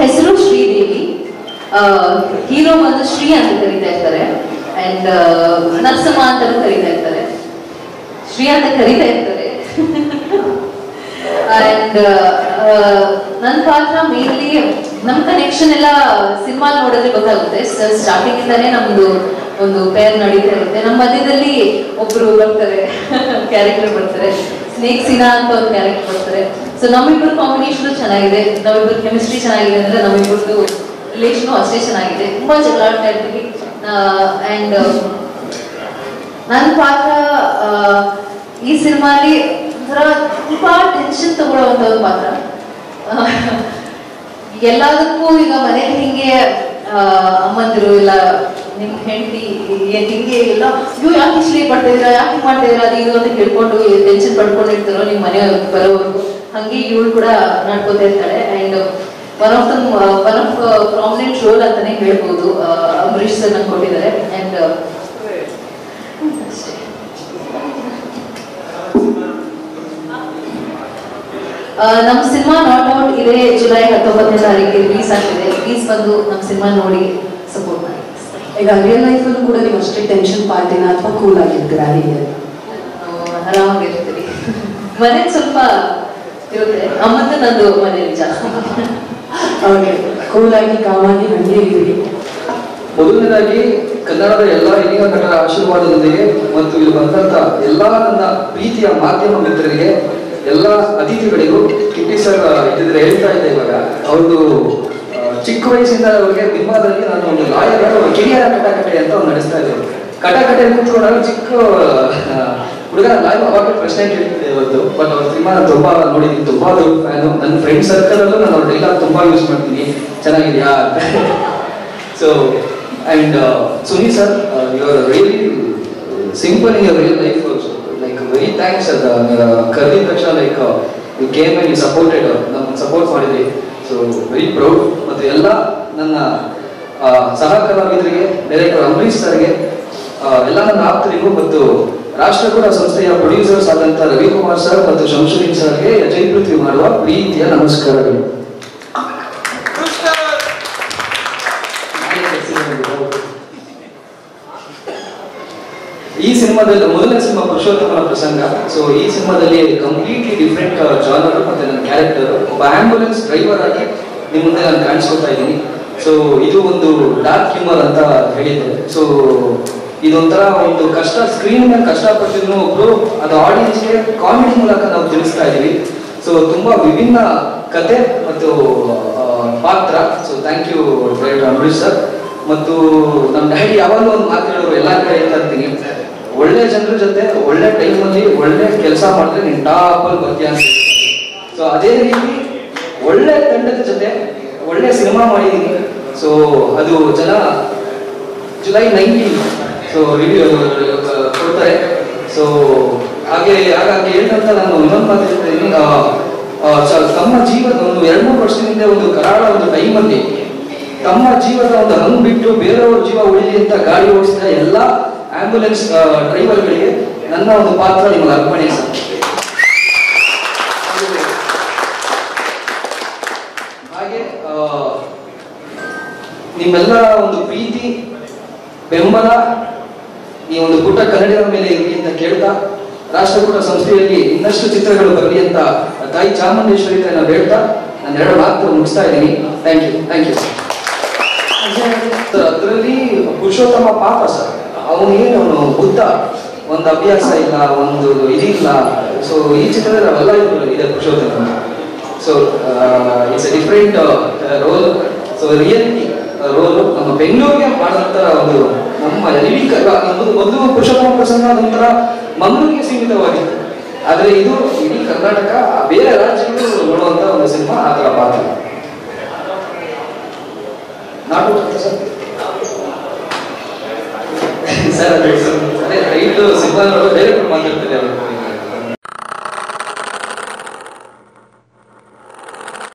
ಹೆಸರು ಶ್ರೀದೇವಿ. ಹೀರೋ ಬಂದು ಶ್ರೀ ಅಂತ ಕರೀತಾ ಇರ್ತಾರೆ ಅಂಡ್ ನರಸಮ್ಮ ಅಂತಾನೂ ಕರೀತಾ ಇರ್ತಾರೆ. ಶ್ರೀ ಅಂತ ಕರೀತಾ ಇರ್ತಾರೆ. ಅಂಡ್ ನನ್ನ ಪಾತ್ರ ಮೇನ್ಲಿ ನಮ್ ಕನೆಕ್ಷನ್ ಎಲ್ಲ ಸಿನಿಮಾ ನೋಡಿದ್ರೆ ಗೊತ್ತಾಗುತ್ತೆ. ಸ್ಟಾರ್ಟಿಂಗ್ ಇಂದಾನೇ ನಮ್ದು ಒಂದು ಪೇರ್ ನಡೀತಾ ಇರುತ್ತೆ. ನಮ್ಮ ಮಧ್ಯದಲ್ಲಿ ಒಬ್ರು ಬರ್ತಾರೆ, ಕ್ಯಾರೆಕ್ಟರ್ ಬರ್ತಾರೆ, ಸ್ನೇಕ್ ಸಿನಾ ಅಂತ ಒಂದು ಕ್ಯಾರೆಕ್ಟರ್ ಬರ್ತಾರೆ. ಸೊ ನಮ್ಮಿಬ್ರು ಕಾಂಬಿನೇಷನ್ ಚೆನ್ನಾಗಿದೆ, ನಮ್ಮಿಬ್ರು ಕೆಮಿಸ್ಟ್ರಿ ಚೆನ್ನಾಗಿದೆ ಅಂದ್ರೆ ನಮ್ಮಿಬ್ರದ್ದು ರಿಲೇಷನ್ ಅಷ್ಟೇ ಚೆನ್ನಾಗಿದೆ. ತುಂಬಾ ಜಗಳಾಡ್ತಾ ಇರ್ತೀವಿ. ಅಂಡ್ ನನ್ನ ಪಾತ್ರ ಈ ಸಿನಿಮಾಲಿ ಒಂಥರ ತುಂಬಾ ಟೆನ್ಷನ್ ತಗೊಳ್ಳೋವಂಥ ಒಂದು ಪಾತ್ರ. ಎಲ್ಲದಕ್ಕೂ ಈಗ ಮನೇಲಿ ಹಿಂಗೆ ಅಮ್ಮಂದಿರು ಇಲ್ಲ ನಿಮ್ ಹೆಂಡತಿ ಹಿಂಗೆ ಎಲ್ಲ ಇವು ಯಾಕೆ ಇಷ್ಟೇ ಪಡ್ತಾ ಇದ್ದೀರಾ, ಯಾಕೆ ಮಾಡ್ತಾ ಇದ್ದೀರಾ ಅದು ಇದು ಅಂತ ಕೇಳ್ಕೊಂಡು ಟೆನ್ಷನ್ ಪಡ್ಕೊಂಡಿರ್ತಾರೋ ನಿಮ್ಮ ಮನೆ ಬರೋವರೆಗೂ. ಹಂಗೆ ಇವಳು ಕೂಡ ನಡ್ಕೋತಾ ಇರ್ತಾಳೆ. And one of prominent roll ಅಂತಾನೆ ಹೇಳ್ಬೋದು ಅಂಬರೀಶ್ ಸರ್ ನಂಗೆ ಕೊಟ್ಟಿದ್ದಾರೆ. ಅಂಡ್ ನಮ್ಮ ಸಿನಿಮಾ ನಾಟ್ ಔಟ್ ಇದೆ ಜುಲೈ 19ನೇ ತಾರೀಕಿಗೆ ರಿಲೀಸ್ ಆಗ್ತಿದೆ. ಪ್ಲೀಸ್ ಬಂದು ನಮ್ಮ ಸಿನಿಮಾ ನೋಡಿ ಸಪೋರ್ಟ್ ಮಾಡಿ. ಈಗ ರಿಯಲ್ ಲೈಫಲ್ಲೂ ಕೂಡ ನೀವು ಅಷ್ಟೇ ಟೆನ್ಷನ್ ಪಾರ್ಟಿನ ಅಥವಾ ಕೂಲ್ ಆಗಿರ್ತೀರಾ? ಹೀಗೆ ಆರಾಮಾಗಿರ್ತೀವಿ. ಮನೇಲಿ ಸ್ವಲ್ಪ ಇರುತ್ತೆ, ಅಮ್ಮಂದು ನಂದು ಮನೇಲಿ ಜಾಸ್ತಿ. ಓಕೆ, ಕೂಲ್ ಆಗಿ ಕಾಮಾಗಿ ಹಂಗೆ ಇದ್ದೀವಿ. ಮೊದಲನೇದಾಗಿ ಕನ್ನಡದ ಎಲ್ಲ ಹಿರಿಯ ನಟರ ಆಶೀರ್ವಾದದೊಂದಿಗೆ ಮತ್ತು ಇಲ್ಲಿ ಬಂದಂತ ಎಲ್ಲ ನನ್ನ ಪ್ರೀತಿಯ ಮಾಧ್ಯಮ ಮಿತ್ರರಿಗೆ, ಎಲ್ಲ ಅತಿಥಿಗಳಿಗೂ ಕಿಟ್ಟಿ ಸರ್ ಇದ್ದಿದ್ರೆ ಹೇಳ್ತಾ ಇದ್ದೆ. ಇವಾಗ ಅವ್ರದ್ದು ಚಿಕ್ಕ ವಯಸ್ಸಿಂದ ಅವ್ರಿಗೆ ಬಿಂಬಾದಲ್ಲಿ ನಾನು ಒಂದು ಲಾಯರ್ ಕಿರಿಯರ ಕಟಾಕಟೆ ಅಂತ ಒಂದು ನಡೆಸ್ತಾ ಇದ್ದೇವೆ. ಕಟಾಕಟೆಯಲ್ಲಿ ಕೂತ್ಕೊಂಡಾಗ ಚಿಕ್ಕ ಹುಡುಗನ ಲಾಯರ್ ಅವಾಗ ಪ್ರಶ್ನೆ ಕೇಳ್ತಿದ್ದೆ ಇವತ್ತು. ಬಟ್ ಅವ್ರ ಸಿನಿಮಾ ತುಂಬಾ ನೋಡಿದ್ದೀನಿ, ತುಂಬಾ ದೊಡ್ಡ ಫ್ಯಾನು. ನನ್ನ ಫ್ರೆಂಡ್ ಸರ್ಕಲ್ ಅಲ್ಲೂ ನಾನು ಅವ್ರ ಡೈಲಾಗ್ ತುಂಬಾ ಯೂಸ್ ಮಾಡ್ತೀನಿ, ಚೆನ್ನಾಗಿದೆಯಾ ಅಂತ. So and Suni sir, you are really simple in your real life also. Like very thanks. ಕರೆದಿದ ತಕ್ಷಣ like you came and you supported, ನಮ್ಮನ್ನು ಸಪೋರ್ಟ್ ಮಾಡಿದ್ರಿ. So very proud. ಮತ್ತು ಎಲ್ಲ ನನ್ನ ಸಹ ಕಲಾವಿದರಿಗೆ, ಡೈರೆಕ್ಟರ್ ಅಂಬರೀಶ್ ಸರ್ಗೆ, ಎಲ್ಲ ನನ್ನ ಆಪ್ತರಿಗೂ ಮತ್ತು ರಾಷ್ಟ್ರಕೂಟ ಸಂಸ್ಥೆಯ ಪ್ರೊಡ್ಯೂಸರ್ಸ್ ಆದಂಥ ರವಿಕುಮಾರ್ ಸರ್ ಮತ್ತು ಶಂಶುದ್ದೀನ್ ಸರ್ಗೆ ಅಜಯ್ ಪೃಥ್ವಿ ಮಾಡುವ ಪ್ರೀತಿಯ ನಮಸ್ಕಾರಗಳು. ಈ ಸಿನಿಮಾದಲ್ಲಿ ಮೊದಲನೇ ಸಿನಿಮಾ ಪುರುಷೋತ್ತಮನ ಪ್ರಸಂಗ. ಸೊ ಈ ಸಿನಿಮಾದಲ್ಲಿ ಕಂಪ್ಲೀಟ್ಲಿ ಡಿಫ್ರೆಂಟ್ ಜಾನರ್ ಮತ್ತೆ ನನ್ನ ಕ್ಯಾರೆಕ್ಟರ್ ಒಬ್ಬ ಆಂಬ್ಯುಲೆನ್ಸ್ ಡ್ರೈವರ್ ಆಗಿ ನಿಮ್ಮ ಮುಂದೆ ನಾನು ಕಾಣಿಸ್ಕೊತಾ ಇದ್ದೀನಿ. ಸೊ ಇದು ಒಂದು ಡಾರ್ಕ್ ಹ್ಯೂಮರ್ ಅಂತ ಹೇಳಿದ್ದೆ. ಸೊ ಇದೊಂಥರ ಒಂದು ಕಷ್ಟ, ಸ್ಕ್ರೀನ್ ಮೇಲೆ ಕಷ್ಟಪಟ್ಟಿದ್ರು ಒಬ್ರು ಅದು ಆಡಿಯನ್ಸ್ಗೆ ಕಾಮಿಡಿ ಮೂಲಕ ನಾವು ತಿಳಿಸ್ತಾ ಇದೀವಿ. ಸೊ ತುಂಬಾ ವಿಭಿನ್ನ ಕತೆ ಮತ್ತು ಪಾತ್ರ. So thank you director Ambarish sir. ಮತ್ತು ನಮ್ಮ ಡ್ಯಾಡಿ ಯಾವಾಗಲೂ ಒಂದು ಮಾತು ಹೇಳೋರು, ಎಲ್ಲಾ ಕಡೆ ಹೇಳ್ತಾ ಇರ್ತೀನಿ, ಒಳ್ಳೆ ಜನರ ಜೊತೆ ಒಳ್ಳೆ ಟೈಮಲ್ಲಿ ಒಳ್ಳೆ ಕೆಲಸ ಮಾಡಿದ್ರೆ ನೀನು ಟಾಪಲ್ಲಿ ಬರ್ತೀಯ ಅಂತ. ಸೊ ಅದೇ ರೀತಿ ಒಳ್ಳೆ ತಂಡದ ಜೊತೆ ಒಳ್ಳೆ ಸಿನಿಮಾ ಮಾಡಿದ್ದೀನಿ. ಸೊ ಅದು ಜನ ಜುಲೈ 19 ಸೊ ರಿವ್ಯೂ ಕೊಡ್ತಾರೆ. ಸೊ ಹಾಗಾಗಿ ಏನಂತ ನಾನು ಇನ್ನೊಂದು ಮಾತು ಹೇಳ್ತಾ ಇದ್ದೀನಿ. ತಮ್ಮ ಜೀವನ ಒಂದು 2-3 ವರ್ಷದಿಂದ ಒಂದು ಕರಾಳ ಒಂದು ಟೈಮಲ್ಲಿ ತಮ್ಮ ಜೀವದ ಒಂದು ಹಂಗ್ ಬಿಟ್ಟು ಬೇರೆಯವ್ರ ಜೀವ ಉಳಿಲಿ ಅಂತ ಗಾಡಿ ಓಡಿಸಿದ ಎಲ್ಲ ಆಂಬ್ಯುಲೆನ್ಸ್ ಡ್ರೈವರ್ಗಳಿಗೆ ನನ್ನ ಒಂದು ಪಾತ್ರ ನಿಮಗೆ ಅರ್ಪಣೆ ಸರ್. ಹಾಗೆ ನಿಮ್ಮೆಲ್ಲ ಒಂದು ಪ್ರೀತಿ ಬೆಂಬಲ ಈ ಒಂದು ಪುಟ್ಟ ಕನ್ನಡಿಗರ ಮೇಲೆ ಇರಲಿ ಅಂತ ಕೇಳ್ತಾ, ರಾಷ್ಟ್ರಕೂಟ ಸಂಸ್ಥೆಯಲ್ಲಿ ಇನ್ನಷ್ಟು ಚಿತ್ರಗಳು ಬರಲಿ ಅಂತ ತಾಯಿ ಚಾಮುಂಡೇಶ್ವರಿ ನಾವು ಹೇಳ್ತಾ ನಾನು 2 ಮಾತು ಮುಗಿಸ್ತಾ ಇದ್ದೀನಿ. Thank you. ಅದರಲ್ಲಿ ಪುರುಷೋತ್ತಮ ಪಾಪ ಸರ್, ಅವನು ಬುದ್ಧ, ಒಂದು ಅಭ್ಯಾಸ ಇಲ್ಲ, ಒಂದು ಇದಿಲ್ಲ. ಸೊ ಈ ಚಿತ್ರದಲ್ಲಿ ನಾವೆಲ್ಲ ಇದೆ Purushottama. So it's a different role. So reality role ನಮ್ಮ ಬೆಂಗಳೂರಿಗೆ ಮಾಡಿದಂತ ಒಂದು ನಮ್ಮ ಒಂದು ಪುರುಷೋತ್ತಮ ಪ್ರಸಂಗ ಒಂಥರ ಮಂಗಳೂರಿಗೆ ಸೀಮಿತವಾಗಿತ್ತು. ಆದ್ರೆ ಇದು ಇಡೀ ಕರ್ನಾಟಕ ಬೇರೆ ರಾಜ್ಯಗಳು ನೋಡುವಂತ ಒಂದು ಸಿನಿಮಾ. ಆ ತರ ಪಾತ್ರ ನಾಟು ಸರ್ ಅದೇ ರೈಟ್ ಸಿನಿಮಾ ಡೈರೆಕ್ಟರ್ ಮಾತಾಡ್ತಾರೆ ಅವರು.